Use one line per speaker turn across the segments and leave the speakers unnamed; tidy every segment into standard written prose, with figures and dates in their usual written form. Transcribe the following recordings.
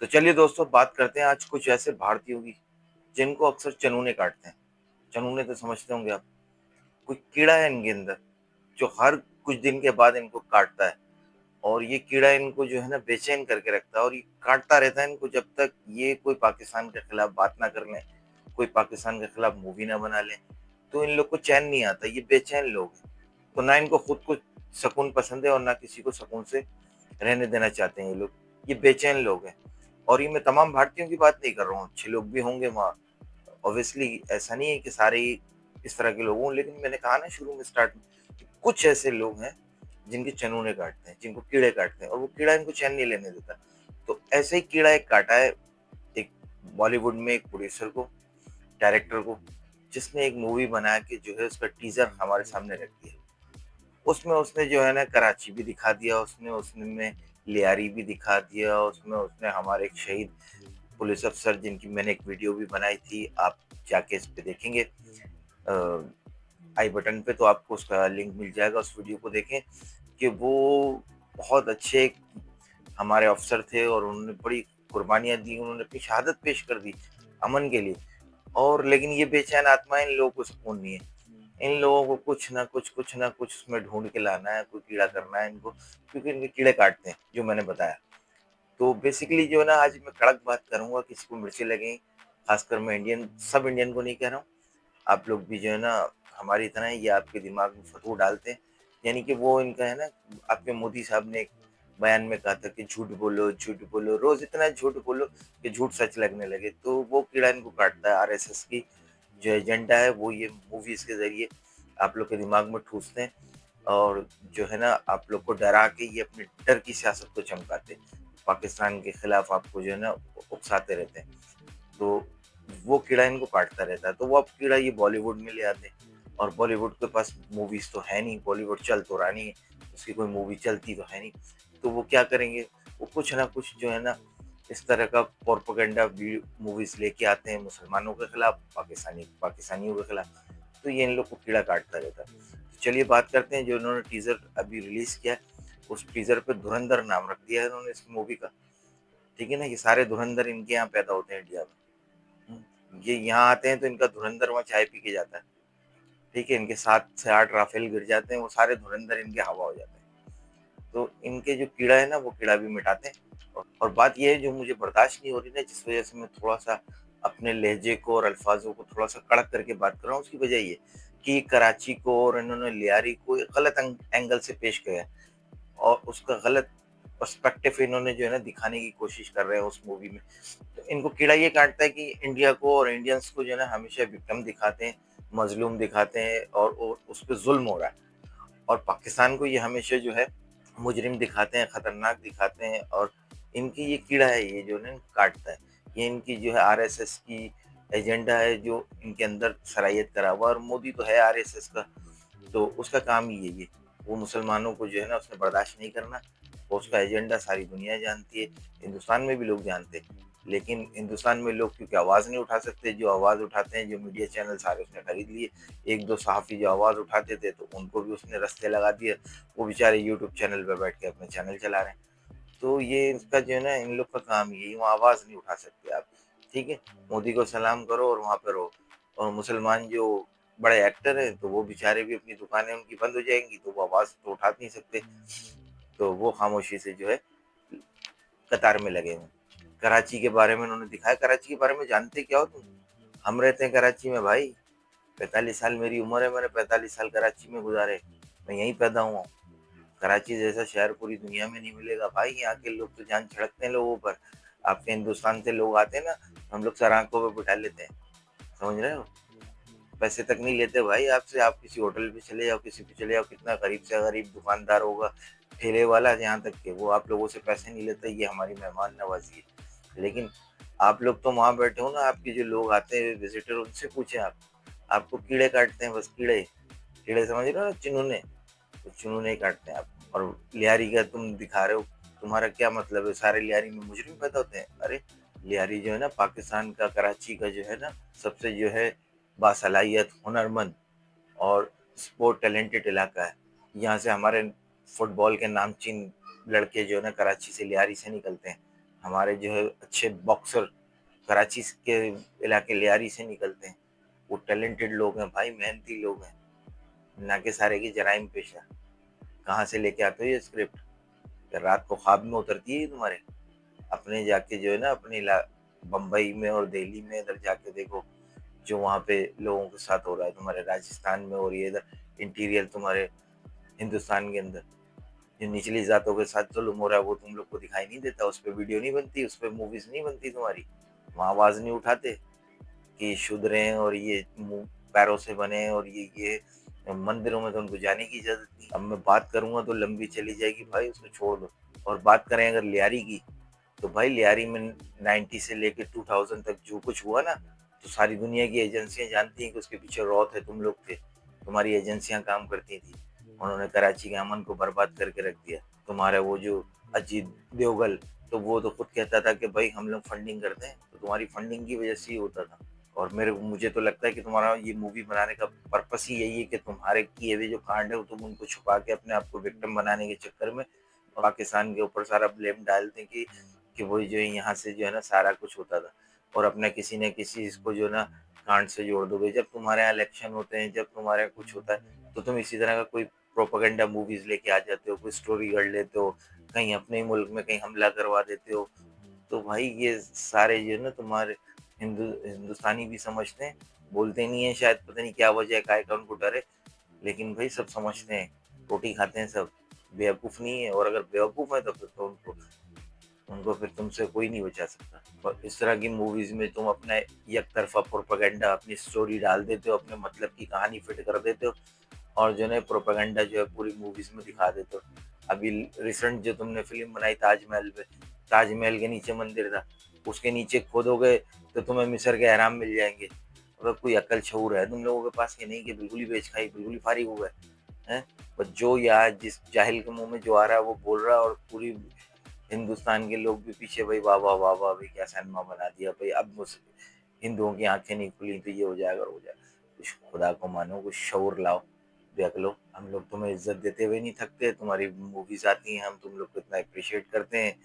तो चलिए दोस्तों, बात करते हैं आज कुछ ऐसे भारतीयों की जिनको अक्सर चनूने काटते हैं। चनूने तो समझते होंगे आप। कोई कीड़ा है इनके अंदर जो हर कुछ दिन के बाद इनको काटता है, और ये कीड़ा इनको जो है ना बेचैन करके रखता है, और ये काटता रहता है इनको जब तक ये कोई पाकिस्तान के खिलाफ बात ना कर लें, कोई पाकिस्तान के खिलाफ मूवी ना बना लें। तो इन लोग को चैन नहीं आता, ये बेचैन लोग हैं। तो ना इनको खुद को सुकून पसंद है और ना किसी को सुकून से रहने देना चाहते हैं ये लोग। ये बेचैन लोग हैं। और ये मैं तमाम भारतीयों की बात नहीं कर रहा हूँ, अच्छे लोग भी होंगे वहाँ। ऑब्वियसली ऐसा नहीं है कि सारे ही इस तरह के लोग हों, लेकिन मैंने कहा ना शुरू में स्टार्ट में कि कुछ ऐसे लोग हैं जिनके चनूने काटते हैं, जिनको कीड़े काटते हैं, और वो कीड़ा इनको चैन नहीं लेने देता। तो ऐसे ही कीड़ा एक काटा है एक बॉलीवुड में एक प्रोड्यूसर को, डायरेक्टर को, जिसने एक मूवी बना के जो है उसका टीजर हमारे सामने रख दिया। उसमें उसने जो है ना कराची भी दिखा दिया, उसने उसमें लियारी भी दिखा दिया, उसमें उसने हमारे एक शहीद पुलिस अफसर जिनकी मैंने एक वीडियो भी बनाई थी, आप जाके इस पे देखेंगे। आई बटन पे तो आपको उसका लिंक मिल जाएगा, उस वीडियो को देखें कि वो बहुत अच्छे हमारे अफसर थे और उन्होंने बड़ी कुर्बानियाँ दी, उन्होंने अपनी शहादत पेश कर दी अमन के लिए। और लेकिन ये बेचैन आत्माएँ, इन लोगों को सुकून नहीं है। इन लोगों को कुछ ना कुछ उसमें ढूँढ के लाना है, कोई कीड़ा करना है इनको, क्योंकि इनके कीड़े काटते हैं, जो मैंने बताया। तो बेसिकली जो है ना, आज मैं कड़क बात करूँगा, किसी को मिर्ची लगें, खासकर मैं इंडियन सब इंडियन को नहीं कह रहा हूँ। आप लोग भी जो है ना हमारी तरह ये आपके दिमाग में फतूर डालते हैं। यानी कि वो इनका है ना, आपके मोदी साहब ने एक बयान में कहा था कि झूठ बोलो, रोज़ इतना झूठ बोलो कि झूठ सच लगने लगे। तो वो कीड़ा इनको काटता है। आरएसएस की जो एजेंडा है वो ये मूवीज़ के ज़रिए आप लोग के दिमाग में ठूँसते हैं, और जो है ना आप लोग को डरा के ये अपने डर की सियासत को चमकाते हैं। पाकिस्तान के खिलाफ आपको जो है ना उकसाते रहते हैं। तो वो कीड़ा इनको काटता रहता है। तो वो अब कीड़ा ये बॉलीवुड में ले आते हैं, और बॉलीवुड के पास मूवीज़ तो है नहीं, बॉलीवुड चल तो रहा नहीं है, उसकी कोई मूवी चलती तो है नहीं। तो वो क्या करेंगे, वो कुछ ना कुछ जो है ना इस तरह का प्रोपेगेंडा मूवीज़ लेके आते हैं मुसलमानों के खिलाफ, पाकिस्तानियों के खिलाफ। तो ये इन लोग को कीड़ा काटता रहता है। तो चलिए बात करते हैं, जो इन्होंने टीज़र अभी रिलीज़ किया है, उस टीज़र पे धुरंधर नाम रख दिया है इन्होंने इस मूवी का। ठीक है ना? ये सारे धुरंधर इनके यहाँ पैदा होते हैं इंडिया में। ये यहाँ आते हैं तो इनका धुरंधर वहाँ चाय पी के जाता है। ठीक है? इनके 7 से 8 राफेल गिर जाते हैं, वो सारे धुरंधर इनके हवा हो जाते हैं। तो इनके जो कीड़ा है ना, वो कीड़ा भी मिटाते हैं। और बात ये है जो मुझे बर्दाश्त नहीं हो रही ना, जिस वजह से मैं थोड़ा-सा अपने लहजे को और अल्फाज़ों को थोड़ा-सा कड़क करके बात कर रहा हूँ, उसकी वजह ये कि कराची को और इन्होंने लियारी को एक गलत एंगल से पेश किया है, और उसका गलत पर्सपेक्टिव इन्होंने जो है ना दिखाने की कोशिश कर रहे हैं उस मूवी में। तो इनको कीड़ा ये काटता है कि इंडिया को और इंडियंस को जो है ना हमेशा विक्टिम दिखाते हैं, मज़लूम दिखाते हैं, और उस पे ज़ुल्म हो रहा है। और पाकिस्तान को ये हमेशा जो है मुजरिम दिखाते हैं, खतरनाक दिखाते हैं, और इनकी ये कीड़ा है ये जो ना काटता है। ये इनकी जो है आरएसएस की एजेंडा है जो इनके अंदर सरायत करा हुआ है, और मोदी तो है आरएसएस का, तो उसका काम ही यही है। वो मुसलमानों को जो है ना उसने बर्दाश्त नहीं करना, और उसका एजेंडा सारी दुनिया जानती है, हिंदुस्तान में भी लोग जानते हैं। लेकिन हिंदुस्तान में लोग क्योंकि आवाज़ नहीं उठा सकते, जो आवाज़ उठाते हैं, जो मीडिया चैनल सारे उसने खरीद लिए। 1-2 सहाफ़ी जो आवाज़ उठाते थे तो उनको भी उसने रस्ते लगा दिए, वो बेचारे यूट्यूब चैनल पे बैठ के अपने चैनल चला रहे हैं। तो ये इसका जो है ना इन लोग का काम यही है, वहाँ आवाज़ नहीं उठा सकते आप, ठीक है? मोदी को सलाम करो और वहाँ पे रहो। और मुसलमान जो बड़े एक्टर हैं, तो वो बेचारे भी अपनी दुकानें उनकी बंद हो जाएँगी, तो वो आवाज़ तो उठा नहीं सकते, तो वो खामोशी से जो है कतार में लगे हुए हैं। कराची के बारे में उन्होंने दिखाया, कराची के बारे में जानते क्या हो तुम? हम रहते हैं कराची में भाई, 45 साल मेरी उम्र है, मैंने 45 साल कराची में गुज़ारे, मैं यहीं पैदा हुआ हूँ। कराची जैसा शहर पूरी दुनिया में नहीं मिलेगा भाई, यहाँ के लोग तो जान छिड़कते हैं लोगों पर। आपके हिंदुस्तान से लोग आते हैं ना, हम लोग सर आँखों पे बिठा लेते हैं, समझ रहे हो? पैसे तक नहीं लेते भाई आपसे, आप किसी होटल पे चले जाओ, किसी पे चले जाओ, कितना गरीब से गरीब दुकानदार होगा, ठेले वाला यहाँ तक कि वो आप लोगों से पैसे नहीं लेता, ये हमारी मेहमान नवाज़ी है। लेकिन आप लोग तो वहाँ बैठे हो ना, आपके जो लोग आते हैं विज़िटर, उनसे पूछें आप, आपको कीड़े काटते हैं बस कीड़े, कीड़े समझ रहे हो ना, चुनमुने, तो चुनमुने ही काटते हैं आप। और लियारी का तुम दिखा रहे हो, तुम्हारा क्या मतलब है, सारे लियारी में मुजरिम पैदा होते हैं? अरे! लियारी जो है ना पाकिस्तान का, कराची का जो है ना सबसे जो है बासलाहियत, हुनरमंद और स्पोर्ट टैलेंटेड इलाका है। यहाँ से हमारे फुटबॉल के नामचीन लड़के जो है ना कराची से, लियारी से निकलते हैं। हमारे जो है अच्छे बॉक्सर कराची के इलाके लियारी से निकलते हैं। वो टैलेंटेड लोग हैं भाई, मेहनती लोग हैं, ना के सारे की जराइम पेशा। कहाँ से लेके आते हो ये स्क्रिप्ट? रात को ख्वाब में उतरती है ये तुम्हारे? अपने जाके जो है ना अपने बम्बई में और दिल्ली में इधर जाके देखो, जो वहाँ पे लोगों के साथ हो रहा है, तुम्हारे राजस्थान में हो रही है, इधर इंटीरियर तुम्हारे हिंदुस्तान के अंदर जो निचली जातों के साथ जुल्म हो रहा है, वो तुम लोग को दिखाई नहीं देता, उस पर वीडियो नहीं बनती, उस पर मूवीज नहीं बनती तुम्हारी, वहाँ आवाज नहीं उठाते कि शुद्र हैं और ये मुंह पैरों से बने हैं और ये मंदिरों में तो उनको जाने की इजाजत नहीं। अब मैं बात करूंगा तो लंबी चली जाएगी भाई, उसको छोड़ दो। और बात करें अगर लियारी की, तो भाई लियारी में 90 से लेके 2000 तक जो कुछ हुआ ना, तो सारी दुनिया की एजेंसियां जानती हैं कि उसके पीछे रॉ थे, तुम लोग थे, तुम्हारी एजेंसियां काम करती थी। उन्होंने कराची के अमन को बर्बाद करके रख दिया। तुम्हारा वो जो अजीत देवगल, तो वो तो खुद कहता था कि भाई हम लोग फंडिंग करते हैं, तो तुम्हारी फंडिंग की वजह से ही होता था। और मुझे तो लगता है कि तुम्हारा ये मूवी बनाने का पर्पस ही यही है कि तुम्हारे किए हुए जो कांड है वो तुम उनको छुपा के अपने आप को विक्टिम बनाने के चक्कर में पाकिस्तान के ऊपर सारा ब्लेम डाल दें कि वही जो है यहाँ से जो है ना सारा कुछ होता था, और अपना किसी न किसी इसको जो है ना कांड से जोड़ दोगे। जब तुम्हारे यहाँ इलेक्शन होते हैं, जब तुम्हारे यहाँ कुछ होता है, तो तुम इसी तरह का कोई प्रोपेगेंडा मूवीज लेके आ जाते हो, कोई स्टोरी गढ़ लेते हो, कहीं अपने मुल्क में कहीं हमला करवा देते हो। तो भाई ये सारे जो है ना तुम्हारे हिंदुस्तानी भी समझते हैं, बोलते नहीं है शायद, पता नहीं क्या वजह है, काय का उनको डर है, लेकिन भाई सब समझते हैं, रोटी खाते हैं सब, बेवकूफ नहीं है। और अगर बेवकूफ है तो फिर तो उनको उनको फिर तुमसे कोई नहीं बचा सकता। और इस तरह की मूवीज में तुम अपना एक तरफा प्रोपेगेंडा, अपनी स्टोरी डाल देते हो, अपने मतलब की कहानी फिट कर देते हो, और जो है प्रोपेगेंडा जो है पूरी मूवीज में दिखा देते हो। अभी रिसेंट जो तुमने फिल्म बनाई ताजमहल पे, ताजमहल के नीचे मंदिर था, उसके नीचे खोदोगे तो तुम्हें मिस्र के एहराम मिल जाएंगे। अगर कोई अकल शऊर है तुम लोगों के पास कि नहीं, कि बिल्कुल ही बेच खाई, बिल्कुल ही फारिग हो गए हैं। पर जो यार जिस जाहिल के मुंह में जो आ रहा है वो बोल रहा है, और पूरी हिंदुस्तान के लोग भी पीछे, भाई वाह वाह वाह वाह, भाई क्या सिनेमा बना दिया भाई, अब हिंदुओं की आंखें नहीं खुली तो ये हो जाएगा हो जाएगा। कुछ खुदा को मानो, कुछ शऊर लाओ, देख लो। हम लोग तुम्हें इज्जत देते हुए नहीं थकते, तुम्हारी मूवीज आती हैं, हम तुम लोग को इतना अप्रिशिएट करते हैं।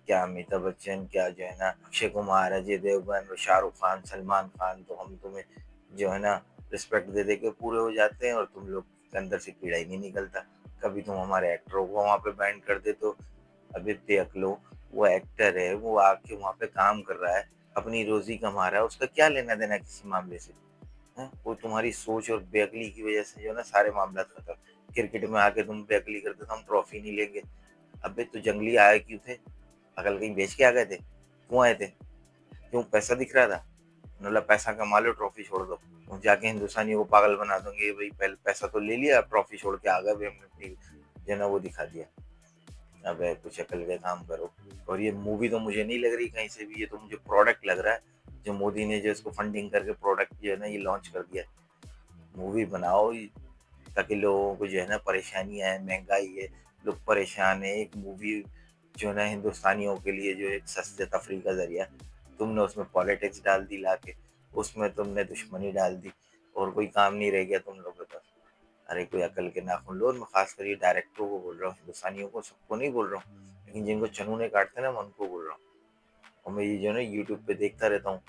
क्या अमिताभ बच्चन, क्या जो है ना अक्षय कुमार, अजय देवगन, शाहरुख खान, सलमान खान, तो हम तुम्हें जो है ना रिस्पेक्ट दे दे के पूरे हो जाते हैं, और तुम लोग के अंदर से कीड़ा ही नहीं निकलता। कभी तुम हमारे एक्टरों को वहाँ पे बैंड कर देते हो। अभी देख लो, वो एक्टर है, वो आके वहाँ पे काम कर रहा है, अपनी रोजी कमा रहा है, उसका क्या लेना देना किसी मामले से? है वो तुम्हारी सोच और बेअकली की वजह से जो है ना सारे मामला खत्म। क्रिकेट में आके तुम बेअकली करते तो हम ट्रॉफी नहीं लेंगे। अबे तो जंगली आए क्यों थे? अकल कहीं बेच के आ गए थे? क्यों आए थे? क्यों? पैसा दिख रहा था, मतलब पैसा कमा लो, ट्रॉफी छोड़ दो। तुम जाके हिंदुस्तानियों को पागल बना दोगे, भाई पहले पैसा तो ले लिया, ट्रॉफी छोड़ के आ गए भाई, हमने अपनी जो है ना वो दिखा दिया। अबे कुछ अकल के काम करो। और ये मूवी तो मुझे नहीं लग रही कहीं से भी, ये तो मुझे प्रोडक्ट लग रहा है, जो मोदी ने जो इसको फंडिंग करके प्रोडक्ट जो है ना ये लॉन्च कर दिया। मूवी बनाओ ताकि लोगों को जो है ना परेशानियां है, महंगाई है, लोग परेशान है, एक मूवी जो है ना हिंदुस्तानियों के लिए जो एक सस्ते तफरी का जरिया, तुमने उसमें पॉलिटिक्स डाल दी लाके, उसमें तुमने दुश्मनी डाल दी, और कोई काम नहीं रह गया तुम लोगों का। अरे कोई अकल के नाखून लो। और मैं खास कर ये डायरेक्टरों को बोल रहा हूँ, हिंदुस्तानियों को सबको नहीं बोल रहा हूँ, लेकिन जिनको चनूने काटते हैं ना मैं उनको बोल रहा हूँ। और मैं ये जो है ना यूट्यूब पे देखता रहता हूँ,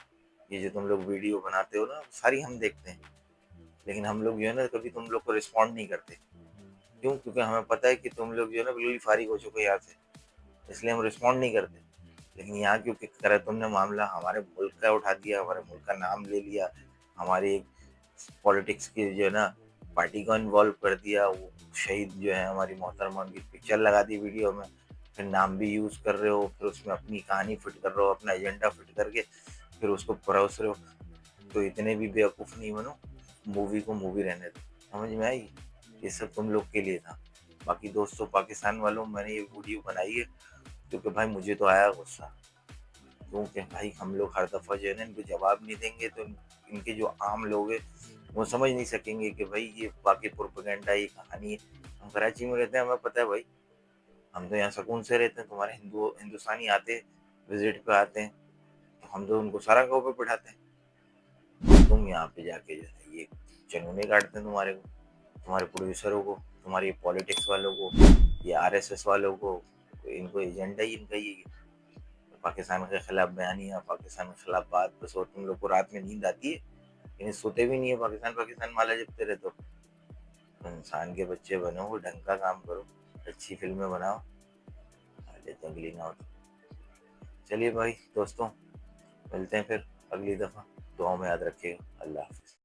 ये जो तुम लोग वीडियो बनाते हो ना सारी हम देखते हैं, लेकिन हम लोग जो है ना कभी तुम लोग को रिस्पॉन्ड नहीं करते। क्यों? क्योंकि हमें पता है कि तुम लोग जो है ना बिल्कुल ही फारिग हो चुके हो यहाँ से, इसलिए हम रिस्पॉन्ड नहीं करते। लेकिन यहाँ क्योंकि करे तुमने मामला हमारे मुल्क का उठा दिया, हमारे मुल्क का नाम ले लिया, हमारी पॉलिटिक्स की जो है ना पार्टी को इन्वॉल्व कर दिया, वो शहीद जो है हमारी मोहतरमा की पिक्चर लगा दी वीडियो में, फिर नाम भी यूज़ कर रहे हो, फिर उसमें अपनी कहानी फिट कर रहे हो, अपना एजेंडा फिट करके फिर उसको परोस रहे हो। तो इतने भी बेवकूफ़ नहीं बनो, मूवी को मूवी रहने दो। समझ में आई? ये सब तुम लोग के लिए था। बाकी दोस्तों पाकिस्तान वालों, मैंने ये वीडियो बनाई है क्योंकि भाई मुझे तो आया गुस्सा, क्योंकि भाई हम लोग हर दफ़ा जो है ना इनको जवाब नहीं देंगे तो इनके जो आम लोग हैं वो समझ नहीं सकेंगे कि भाई ये वाकई प्रोपेगेंडा, ये कहानी है। हम कराची में रहते हैं, हमें पता है भाई, हम तो यहाँ सुकून से रहते हैं। तुम्हारे हिंदुस्तानी आते विजिट पे आते हैं, तो हम तो उनको सारा गाँव पे बिठाते हैं। तुम यहाँ पे जाके जो है ये चनूने काटते हैं तुम्हारे को, तुम्हारे प्रोड्यूसरों को, तुम्हारी पॉलिटिक्स वालों को, ये आरएसएस वालों को, इनको एजेंडा ही इनका ये पाकिस्तान के खिलाफ बयानियाँ, पाकिस्तान के खिलाफ बात, बस। और तुम लोग को रात में नींद आती है, लेकिन सोते भी नहीं है, पाकिस्तान पाकिस्तान माला जपते रहते हो। तो इंसान के बच्चे बनो, वो ढंग का काम करो, अच्छी फिल्में बनाओ, अरे जंगली ना हो। चलिए भाई दोस्तों, मिलते हैं फिर अगली दफ़ा। दुआओं में याद रखिएगा। अल्लाह हाफ़िज़।